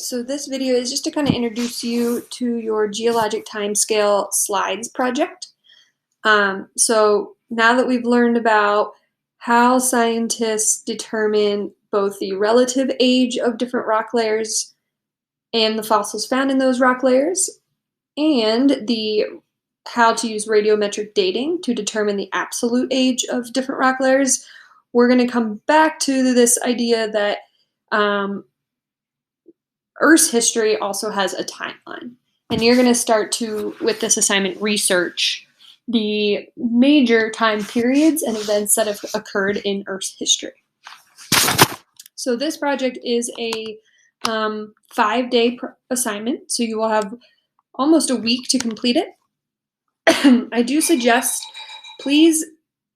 So this video is just to kind of introduce you to your geologic timescale slides project. So now that we've learned about how scientists determine both the relative age of different rock layers and the fossils found in those rock layers, and how to use radiometric dating to determine the absolute age of different rock layers, we're going to come back to this idea that Earth's history also has a timeline. And you're going to start to, with this assignment, research the major time periods and events that have occurred in Earth's history. So this project is a 5-day assignment, so you will have almost a week to complete it. I do suggest, please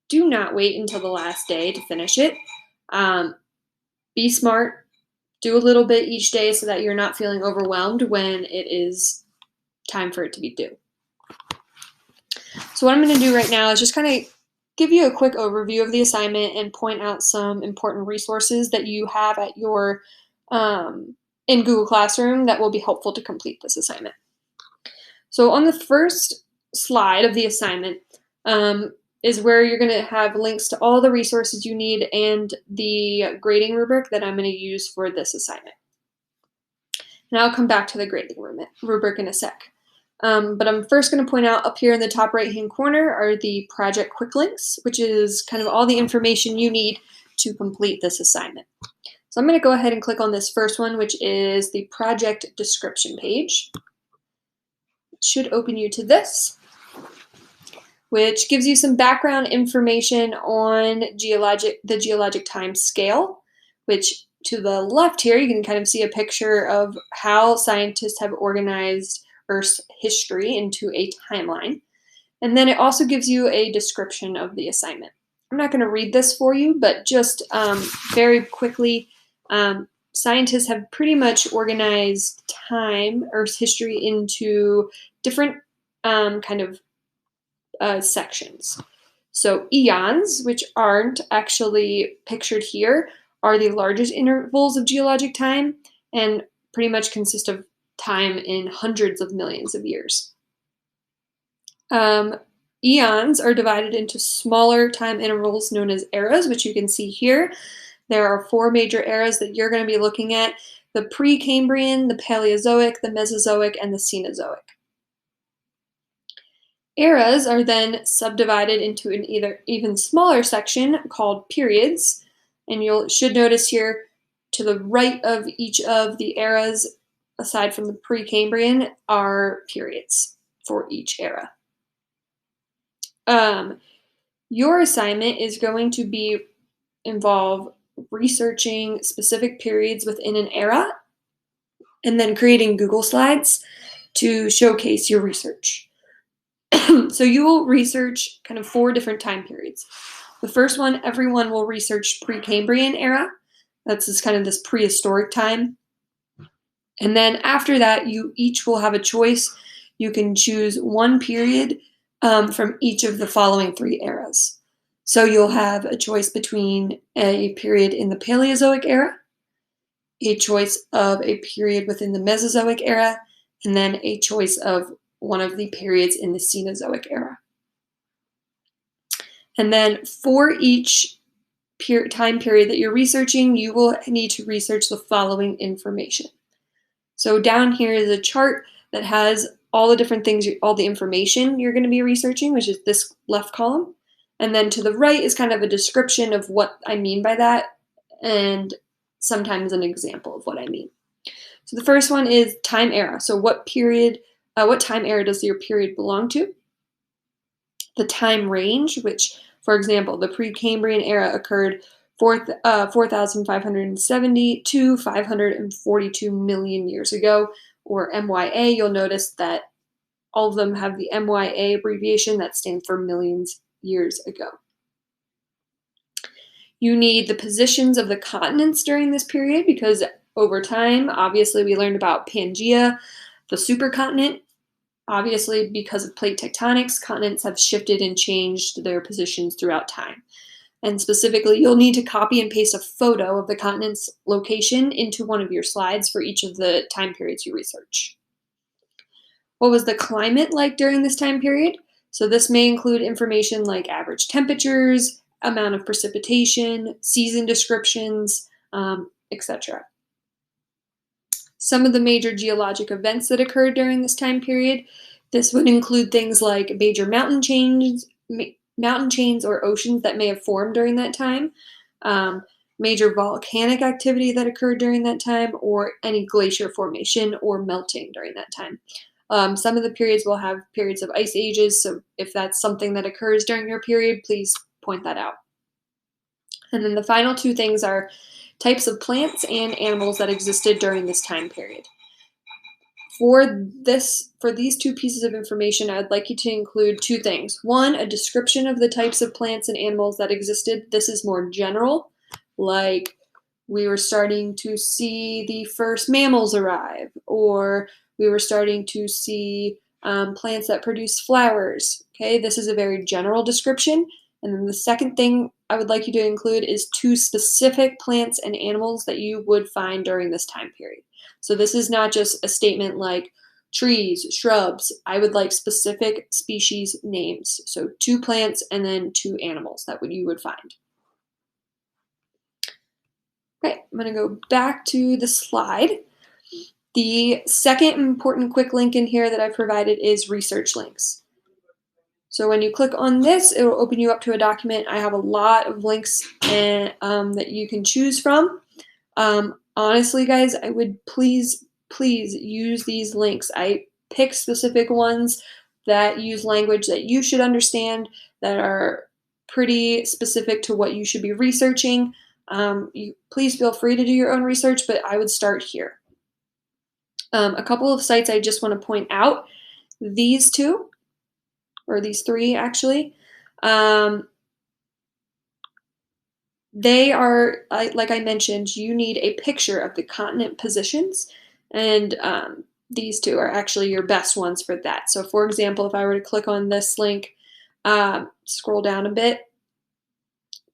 do not wait until the last day to finish it. Be smart. Do a little bit each day so that you're not feeling overwhelmed when it is time for it to be due. So what I'm going to do right now is just kind of give you a quick overview of the assignment and point out some important resources that you have at your in Google Classroom that will be helpful to complete this assignment. So on the first slide of the assignment is where you're going to have links to all the resources you need and the grading rubric that I'm going to use for this assignment. And I'll come back to the grading rubric in a sec. But I'm first going to point out up here in the top right-hand corner are the project quick links, which is kind of all the information you need to complete this assignment. So I'm going to go ahead and click on this first one, which is the project description page. It should open you to this, which gives you some background information on the geologic time scale, which to the left here, you can kind of see a picture of how scientists have organized Earth's history into a timeline. And then it also gives you a description of the assignment. I'm not going to read this for you, but just very quickly, scientists have pretty much organized Earth's history into different sections. So eons, which aren't actually pictured here, are the largest intervals of geologic time and pretty much consist of time in hundreds of millions of years. Eons are divided into smaller time intervals known as eras, which you can see here. There are 4 major eras that you're going to be looking at: the Precambrian, the Paleozoic, the Mesozoic, and the Cenozoic. Eras are then subdivided into an even smaller section called periods, and you should notice here to the right of each of the eras, aside from the Precambrian, are periods for each era. Your assignment is going to involve researching specific periods within an era and then creating Google Slides to showcase your research. So you will research kind of 4 different time periods. The first one, everyone will research Precambrian era. That's this prehistoric time. And then after that, you each will have a choice. You can choose one period from each of the following 3 eras. So you'll have a choice between a period in the Paleozoic era, a choice of a period within the Mesozoic era, and then a choice of one of the periods in the Cenozoic era. And then for each time period that you're researching, you will need to research the following information. So down here is a chart that has all the different things, all the information you're going to be researching, which is this left column. And then to the right is kind of a description of what I mean by that, and sometimes an example of what I mean. So the first one is time era. So what time era does your period belong to? The time range, which, for example, the Precambrian era occurred 4,570 to 542 million years ago, or MYA. You'll notice that all of them have the MYA abbreviation that stands for millions years ago. You need the positions of the continents during this period because over time, obviously, we learned about Pangaea, the supercontinent. Obviously, because of plate tectonics, continents have shifted and changed their positions throughout time. And specifically, you'll need to copy and paste a photo of the continent's location into one of your slides for each of the time periods you research. What was the climate like during this time period? So this may include information like average temperatures, amount of precipitation, season descriptions, etc. Some of the major geologic events that occurred during this time period. This would include things like major mountain chains or oceans that may have formed during that time, um, major volcanic activity that occurred during that time, or any glacier formation or melting during that time. Some of the periods will have periods of ice ages, so if that's something that occurs during your period, please point that out. And then the final two things are types of plants and animals that existed during this time period. For these two pieces of information, I'd like you to include two things. One, a description of the types of plants and animals that existed. This is more general, like we were starting to see the first mammals arrive, or we were starting to see plants that produce flowers. Okay, this is a very general description. And then the second thing I would like you to include is two specific plants and animals that you would find during this time period. So this is not just a statement like trees, shrubs. I would like specific species names. So two plants and then two animals that you would find. Okay, I'm going to go back to the slide. The second important quick link in here that I've provided is research links. So when you click on this, it will open you up to a document. I have a lot of links that you can choose from. Honestly, guys, I would please use these links. I pick specific ones that use language that you should understand, that are pretty specific to what you should be researching. Please feel free to do your own research, but I would start here. A couple of sites I just want to point out. These two, or these three actually, they are, like I mentioned, you need a picture of the continent positions, and these two are actually your best ones for that. So for example, if I were to click on this link, scroll down a bit,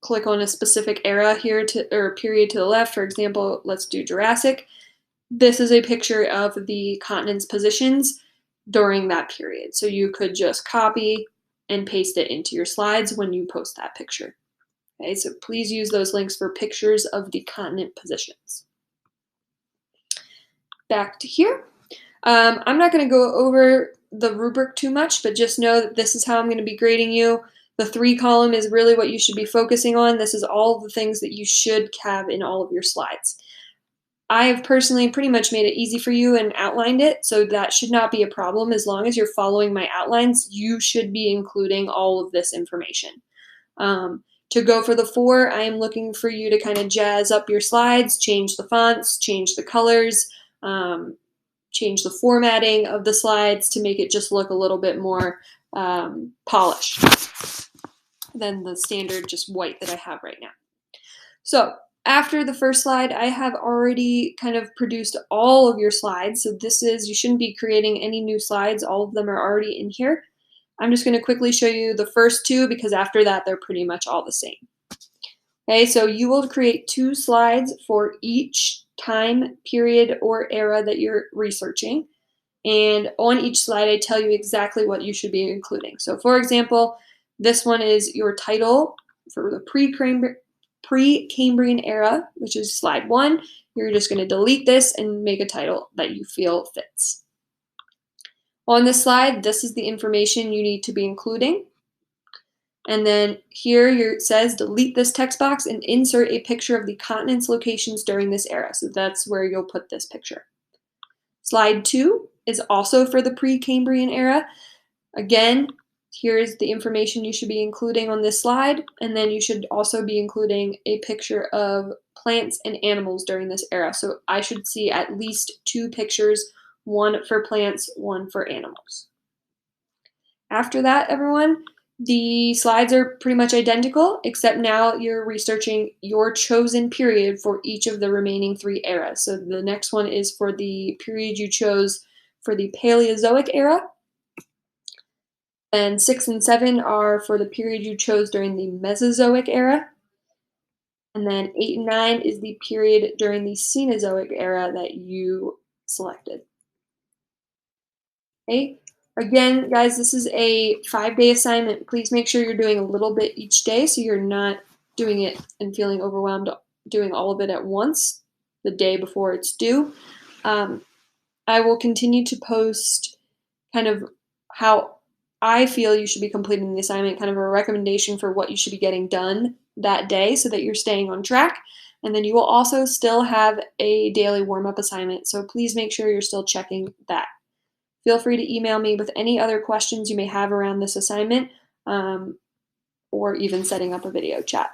click on a specific era here or period to the left, for example, let's do Jurassic. This is a picture of the continent's positions during that period. So you could just copy and paste it into your slides when you post that picture. Okay, so please use those links for pictures of the continent positions. Back to here. I'm not going to go over the rubric too much, but just know that this is how I'm going to be grading you. The 3 column is really what you should be focusing on. This is all the things that you should have in all of your slides. I have personally pretty much made it easy for you and outlined it, so that should not be a problem. As long as you're following my outlines, you should be including all of this information. To go for the 4, I am looking for you to kind of jazz up your slides, change the fonts, change the colors, change the formatting of the slides to make it just look a little bit more polished than the standard just white that I have right now. So after the first slide, I have already kind of produced all of your slides. So you shouldn't be creating any new slides. All of them are already in here. I'm just going to quickly show you the first 2 because after that, they're pretty much all the same. Okay, so you will create 2 slides for each time period or era that you're researching. And on each slide, I tell you exactly what you should be including. So for example, this one is your title for the pre-Cambrian era, which is slide 1. You're just going to delete this and make a title that you feel fits. On this slide, this is the information you need to be including. And then here it says delete this text box and insert a picture of the continent's locations during this era. So that's where you'll put this picture. Slide 2 is also for the pre-Cambrian era. Again, here's the information you should be including on this slide. And then you should also be including a picture of plants and animals during this era. So I should see at least 2 pictures, 1 for plants, 1 for animals. After that, everyone, the slides are pretty much identical, except now you're researching your chosen period for each of the remaining 3 eras. So the next one is for the period you chose for the Paleozoic era. And 6 and 7 are for the period you chose during the Mesozoic era. And then 8 and 9 is the period during the Cenozoic era that you selected. Okay. Again, guys, this is a 5-day assignment. Please make sure you're doing a little bit each day so you're not doing it and feeling overwhelmed doing all of it at once the day before it's due. Um, I will continue to post kind of how I feel you should be completing the assignment, kind of a recommendation for what you should be getting done that day so that you're staying on track. And then you will also still have a daily warm up assignment. So please make sure you're still checking that. Feel free to email me with any other questions you may have around this assignment, or even setting up a video chat.